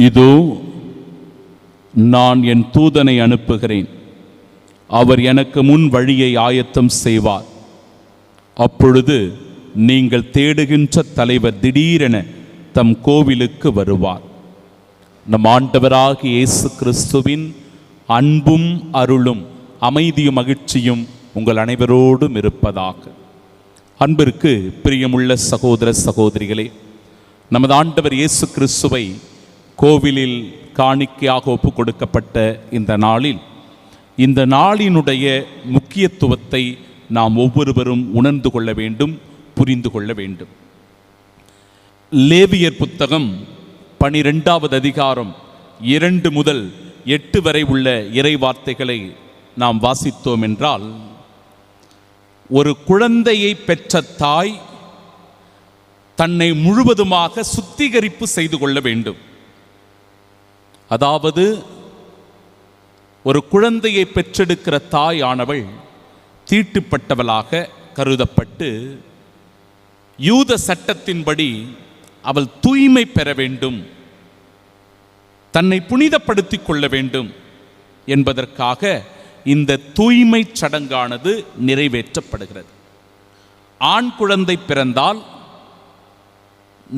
இதோ நான் என் தூதனை அனுப்புகிறேன், அவர் எனக்கு முன் வழியை ஆயத்தம் செய்வார். அப்பொழுது நீங்கள் தேடுகின்ற தலைவர் திடீரென தம் கோவிலுக்கு வருவார். நம் ஆண்டவராகிய இயேசு கிறிஸ்துவின் அன்பும் அருளும் அமைதியும் மகிழ்ச்சியும் உங்கள் அனைவரோடும் இருப்பதாக. அன்பிற்கு பிரியமுள்ள சகோதர சகோதரிகளே, நமது ஆண்டவர் இயேசு கிறிஸ்துவை கோவிலில் காணிக்கையாக ஒப்பு கொடுக்கப்பட்ட இந்த நாளில், இந்த நாளினுடைய முக்கியத்துவத்தை நாம் ஒவ்வொருவரும் உணர்ந்து கொள்ள வேண்டும், புரிந்து கொள்ள வேண்டும். லேவியர் புத்தகம் 12வது அதிகாரம் 2 முதல் 8 வரை உள்ள இறை வார்த்தைகளை நாம் வாசித்தோம் என்றால், ஒரு குழந்தையை பெற்ற தாய் தன்னை முழுவதுமாக சுத்திகரிப்பு செய்து கொள்ள வேண்டும். அதாவது ஒரு குழந்தையை பெற்றெடுக்கிற தாய் ஆனவள் தீட்டுப்பட்டவளாக கருதப்பட்டு யூத சட்டத்தின்படி அவள் தூய்மை பெற வேண்டும், தன்னை புனிதப்படுத்திக் கொள்ள வேண்டும் என்பதற்காக இந்த தூய்மை சடங்கானது நிறைவேற்றப்படுகிறது. ஆண் குழந்தை பிறந்தால்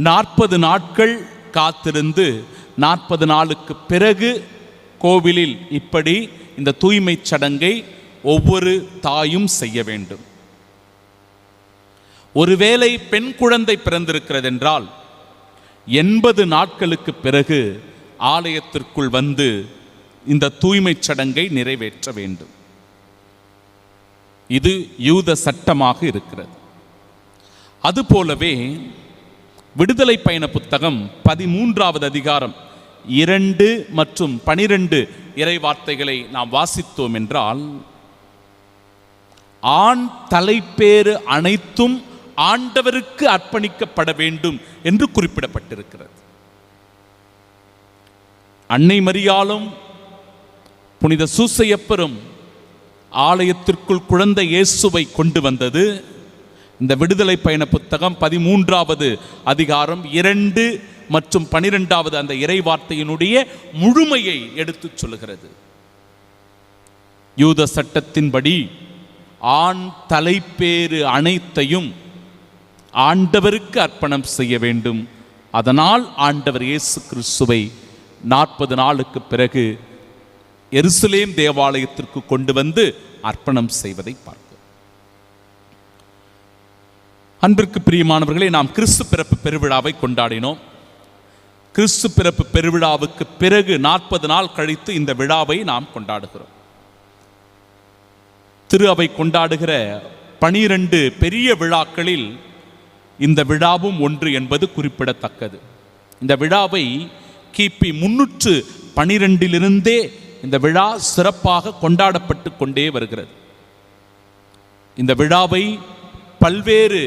40 நாட்கள் காத்திருந்து 40 நாளுக்கு பிறகு கோவிலில் இப்படி இந்த தூய்மை சடங்கை ஒவ்வொரு தாயும் செய்ய வேண்டும். ஒருவேளை பெண் குழந்தை பிறந்திருக்கிறது என்றால் 80 நாட்களுக்கு பிறகு ஆலயத்திற்குள் வந்து இந்த தூய்மை சடங்கை நிறைவேற்ற வேண்டும். இது யூத சட்டமாக இருக்கிறது. அதுபோலவே விடுதலை பயண புத்தகம் 13வது அதிகாரம் 2 மற்றும் 12 இறை வார்த்தைகளை நாம் வாசித்தோம் என்றால், ஆண் தலைப்பேறு அனைத்தும் ஆண்டவருக்கு அர்ப்பணிக்கப்பட வேண்டும் என்று குறிப்பிடப்பட்டிருக்கிறது. அன்னை மரியாளும் புனித சூசையப்பரும் ஆலயத்திற்குள் குழந்தை இயேசுவை கொண்டு வந்தது இந்த விடுதலை பயண புத்தகம் 13வது அதிகாரம் 2 மற்றும் 12வது அந்த இறை வார்த்தையினுடைய முழுமையை எடுத்துச் சொல்லுகிறது. யூத சட்டத்தின்படி ஆண் தலைப்பேறு அனைத்தையும் ஆண்டவருக்கு அர்ப்பணம் செய்ய வேண்டும். அதனால் ஆண்டவர் இயேசு கிறிஸ்துவை 40 நாளுக்கு பிறகு எருசலேம் தேவாலயத்திற்கு கொண்டு வந்து அர்ப்பணம் செய்வதை பார்க்கிறோம். அன்பிற்கு பிரியமானவர்களே, நாம் கிறிஸ்து பிறப்பு பெருவிழாவை கொண்டாடினோம். கிறிஸ்து பிறப்பு பெருவிழாவுக்கு பிறகு 40 நாள் கழித்து இந்த விழாவை நாம் கொண்டாடுகிறோம். திரு அவை கொண்டாடுகிற 12 பெரிய விழாக்களில் இந்த விழாவும் ஒன்று என்பது குறிப்பிடத்தக்கது. இந்த விழாவை கிபி 312 இந்த விழா சிறப்பாக கொண்டாடப்பட்டு கொண்டே வருகிறது. இந்த விழாவை பல்வேறு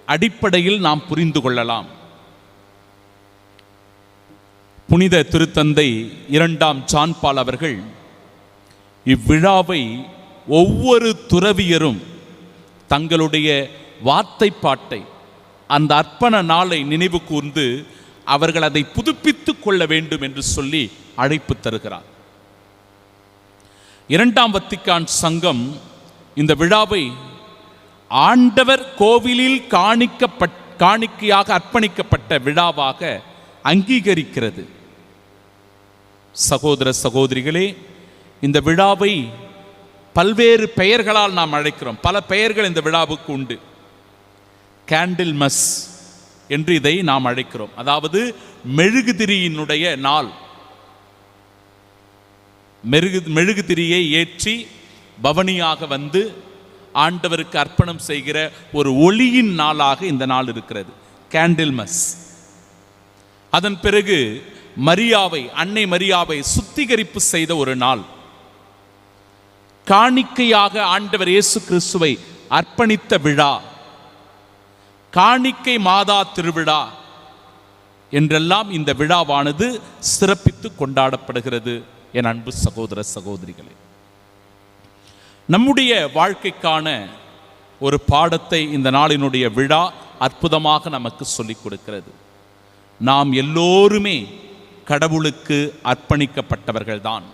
அடிப்படையில் நாம் புரிந்து கொள்ளலாம். புனித திருத்தந்தை 2ஆம் ஜான் பால் அவர்கள் இவ்விழாவை ஒவ்வொரு துறவியரும் தங்களுடைய வார்த்தைப்பாட்டை, அந்த அர்ப்பண நாளை நினைவு கூர்ந்து அவர்கள் அதை புதுப்பித்துக் கொள்ள வேண்டும் என்று சொல்லி அழைப்பு தருகிறார். 2ஆம் வத்திக்கான் சங்கம் இந்த விழாவை ஆண்டவர் கோவிலில் காணிக்கையாக அர்ப்பணிக்கப்பட்ட விழாவாக அங்கீகரிக்கிறது. சகோதர சகோதரிகளே, இந்த விழாவை பல்வேறு பெயர்களால் நாம் அழைக்கிறோம். பல பெயர்கள் இந்த விழாவுக்கு உண்டு. கேண்டில் மஸ் என்று இதை நாம் அழைக்கிறோம். அதாவது மெழுகுதிரியினுடைய நாள். மெழுகுதிரியை ஏற்றி பவனியாக வந்து ஆண்டவருக்கு அர்ப்பணம் செய்கிற ஒரு ஒளியின் நாளாக இந்த நாள் இருக்கிறது, கேண்டில் மஸ். அதன் பிறகு அன்னை மரியாவை சுத்திகரிப்பு செய்த ஒரு நாள். காணிக்கையாக ஆண்டவர் இயேசு கிறிஸ்துவை அர்ப்பணித்த விழா, காணிக்கை மாதா திருவிழா என்றெல்லாம் இந்த விழாவானது சிறப்பித்து கொண்டாடப்படுகிறது. என் அன்பு சகோதர சகோதரிகளே, நம்முடைய வாழ்க்கைக்கான ஒரு பாடத்தை இந்த நாளினுடைய விழா அற்புதமாக நமக்கு சொல்லிக் கொடுக்கிறது. நாம் எல்லோருமே கடவுளுக்கு அர்ப்பணிக்கப்பட்டவர்கள்தான்.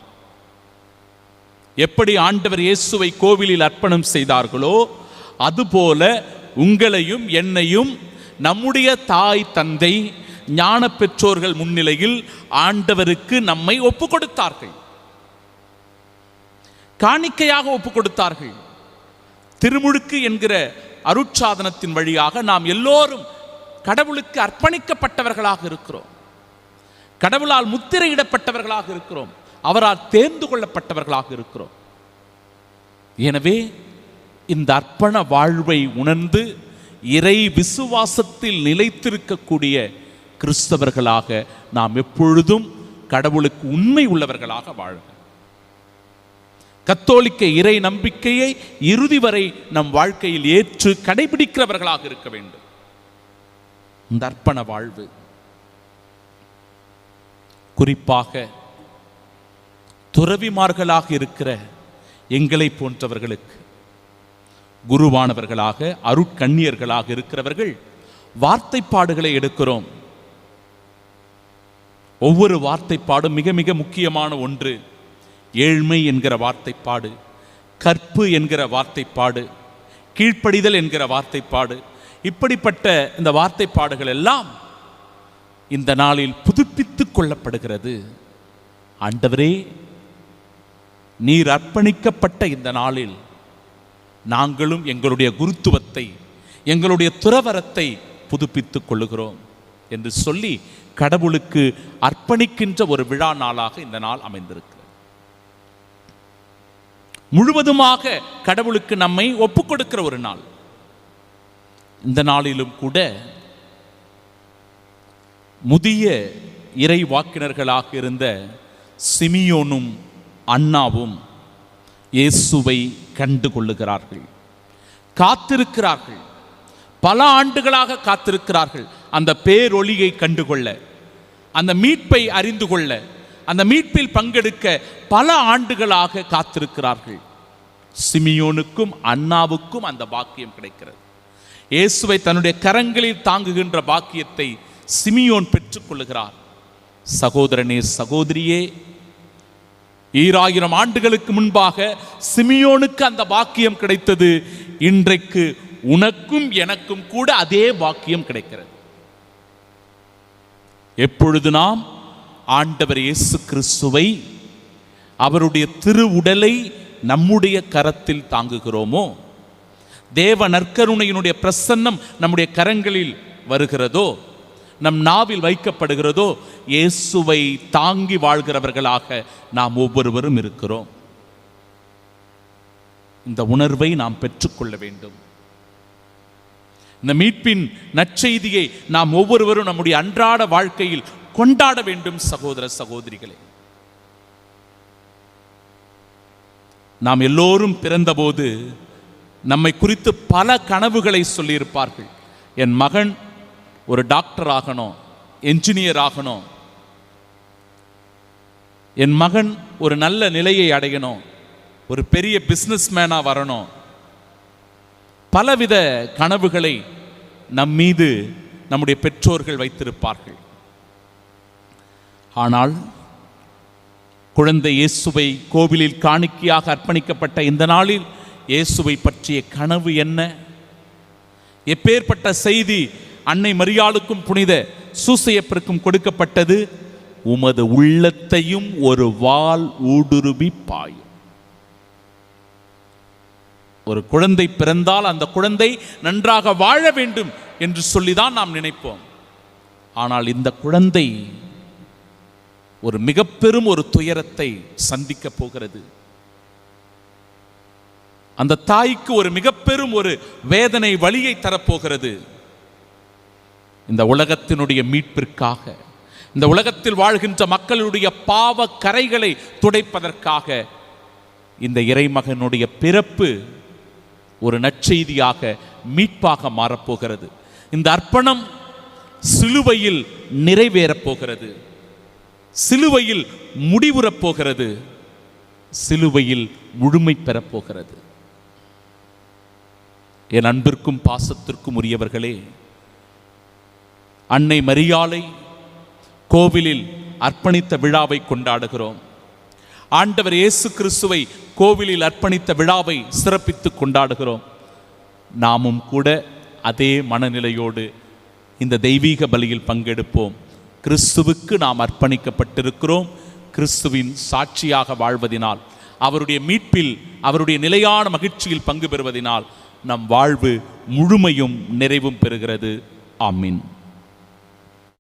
எப்படி ஆண்டவர் இயேசுவை கோவிலில் அர்ப்பணம் செய்தார்களோ அதுபோல உங்களையும் என்னையும் நம்முடைய தாய் தந்தை ஞான பெற்றோர்கள் முன்னிலையில் ஆண்டவருக்கு நம்மை ஒப்பு கொடுத்தார்கள், காணிக்கையாக ஒப்பு கொடுத்தார்கள். திருமுழுக்கு என்கிற அருட்சாதனத்தின் வழியாக நாம் எல்லோரும் கடவுளுக்கு அர்ப்பணிக்கப்பட்டவர்களாக இருக்கிறோம், கடவுளால் முத்திரையிடப்பட்டவர்களாக இருக்கிறோம், அவரால் தேர்ந்து கொள்ளப்பட்டவர்களாக இருக்கிறோம். எனவே இந்த அர்ப்பண வாழ்வை உணர்ந்து இறை விசுவாசத்தில் நிலைத்திருக்கக்கூடிய கிறிஸ்தவர்களாக நாம் எப்பொழுதும் கடவுளுக்கு உண்மை உள்ளவர்களாக வாழ்க. கத்தோலிக்க இறை நம்பிக்கையை இறுதி வரை நம் வாழ்க்கையில் ஏற்று கடைபிடிக்கிறவர்களாக இருக்க வேண்டும். இந்த அர்ப்பண வாழ்வு குறிப்பாக துறவிமார்களாக இருக்கிற எங்களை போன்றவர்களுக்கு, குருவானவர்களாக அருட்கண்ணியர்களாக இருக்கிறவர்கள் வார்த்தைப்பாடுகளை எடுக்கிறோம். ஒவ்வொரு வார்த்தைப்பாடும் மிக மிக முக்கியமான ஒன்று. ஏழ்மை என்கிற வார்த்தைப்பாடு, கற்பு என்கிற வார்த்தைப்பாடு, கீழ்ப்படிதல் என்கிற வார்த்தைப்பாடு, இப்படிப்பட்ட இந்த வார்த்தைப்பாடுகள் எல்லாம் இந்த நாளில் புதுப்பித்துக் கொள்ளப்படுகிறது. ஆண்டவரே, நீர் அர்ப்பணிக்கப்பட்ட இந்த நாளில் நாங்களும் எங்களுடைய குருத்துவத்தை, எங்களுடைய துறவரத்தை புதுப்பித்துக் கொள்ளுகிறோம் என்று சொல்லி கடவுளுக்கு அர்ப்பணிக்கின்ற ஒரு விழா நாளாக இந்த நாள் அமைந்திருக்கிறது. முழுவதுமாக கடவுளுக்கு நம்மை ஒப்புக் கொடுக்கிற ஒரு நாள். இந்த நாளிலும் கூட முதிய இறை வாக்கினர்களாக இருந்த சிமியோனும் அன்னாவும் இயேசுவை கண்டு கொள்ளுகிறார்கள், காத்திருக்கிறார்கள், பல ஆண்டுகளாக காத்திருக்கிறார்கள். அந்த பேரொளியை கண்டுகொள்ள, அந்த மீட்பை அறிந்து கொள்ள, அந்த மீட்பில் பங்கெடுக்க பல ஆண்டுகளாக காத்திருக்கிறார்கள். சிமியோனுக்கும் அன்னாவுக்கும் அந்த பாக்கியம் கிடைக்கிறது. இயேசுவை தன்னுடைய கரங்களில் தாங்குகின்ற பாக்கியத்தை சிமியோன் பெற்றுக் கொள்ளுகிறார். சகோதரனே, சகோதரியே, 2000 ஆண்டுகளுக்கு முன்பாக சிமியோனுக்கு அந்த பாக்கியம் கிடைத்தது. இன்றைக்கு உனக்கும் எனக்கும் கூட அதே பாக்கியம் கிடைக்கிறது. எப்பொழுது நாம் ஆண்டவர் இயேசு கிறிஸ்துவை, அவருடைய திருவுடலை நம்முடைய கரத்தில் தாங்குகிறோமோ, தேவ நற்கருணையினுடைய பிரசன்னம் நம்முடைய கரங்களில் வருகிறதோ, நம் நாவில் வைக்கப்படுகிறதோ, இயேசுவை தாங்கி வாழ்கிறவர்களாக நாம் ஒவ்வொருவரும் இருக்கிறோம். இந்த உணர்வை நாம் பெற்றுக்கொள்ள வேண்டும். இந்த மீட்பின் நற்செய்தியை நாம் ஒவ்வொருவரும் நம்முடைய அன்றாட வாழ்க்கையில் கொண்டாட வேண்டும். சகோதர சகோதரிகளே, நாம் எல்லோரும் பிறந்தபோது நம்மை குறித்து பல கனவுகளை சொல்லியிருப்பார்கள். என் மகன் ஒரு டாக்டர் ஆகணும், என்ஜினியர் ஆகணும், என் மகன் ஒரு நல்ல நிலையை அடையணும், ஒரு பெரிய பிஸ்னஸ் மேனா வரணும். பலவித கனவுகளை நம் மீது நம்முடைய பெற்றோர்கள் வைத்திருப்பார்கள். ஆனால் குழந்தை இயேசுவை கோவிலில் காணிக்கையாக அர்ப்பணிக்கப்பட்ட இந்த நாளில் இயேசுவை பற்றிய கனவு என்ன? எப்பேற்பட்ட செய்தி அன்னை மரியாளுக்கும் புனித சூசையப்பருக்கும் கொடுக்கப்பட்டது? உமது உள்ளத்தையும் ஒரு வாள் ஊடுருவி பாயும். ஒரு குழந்தை பிறந்தால் அந்த குழந்தை நன்றாக வாழ வேண்டும் என்று சொல்லிதான் நாம் நினைப்போம். ஆனால் இந்த குழந்தை ஒரு மிக பெரும் ஒரு துயரத்தை சந்திக்க போகிறது. அந்த தாய்க்கு ஒரு மிக பெரும் ஒரு வேதனை, வலியை தரப்போகிறது. இந்த உலகத்தினுடைய மீட்பிற்காக, இந்த உலகத்தில் வாழ்கின்ற மக்களுடைய பாவ கரைகளை துடைப்பதற்காக இந்த இறைமகனுடைய பிறப்பு ஒரு நற்செய்தியாக, மீட்பாக மாறப்போகிறது. இந்த அர்ப்பணம் சிலுவையில் நிறைவேறப் போகிறது, சிலுவையில் முடிவுறப் போகிறது, சிலுவையில் முழுமை பெறப்போகிறது. என் அன்பிற்கும் பாசத்திற்கும் உரியவர்களே, அன்னை மரியாளை கோவிலில் அர்ப்பணித்த விழாவை கொண்டாடுகிறோம். ஆண்டவர் இயேசு கிறிஸ்துவை கோவிலில் அர்ப்பணித்த விழாவை சிறப்பித்து கொண்டாடுகிறோம். நாமும் கூட அதே மனநிலையோடு இந்த தெய்வீக பலியில் பங்கெடுப்போம். கிறிஸ்துவுக்கு நாம் அர்ப்பணிக்கப்பட்டிருக்கிறோம். கிறிஸ்துவின் சாட்சியாக வாழ்வதினால், அவருடைய மீட்பில், அவருடைய நிலையான மகிழ்ச்சியில் பங்கு பெறுவதினால் நம் வாழ்வு முழுமையும் நிறைவும் பெறுகிறது. ஆமீன்.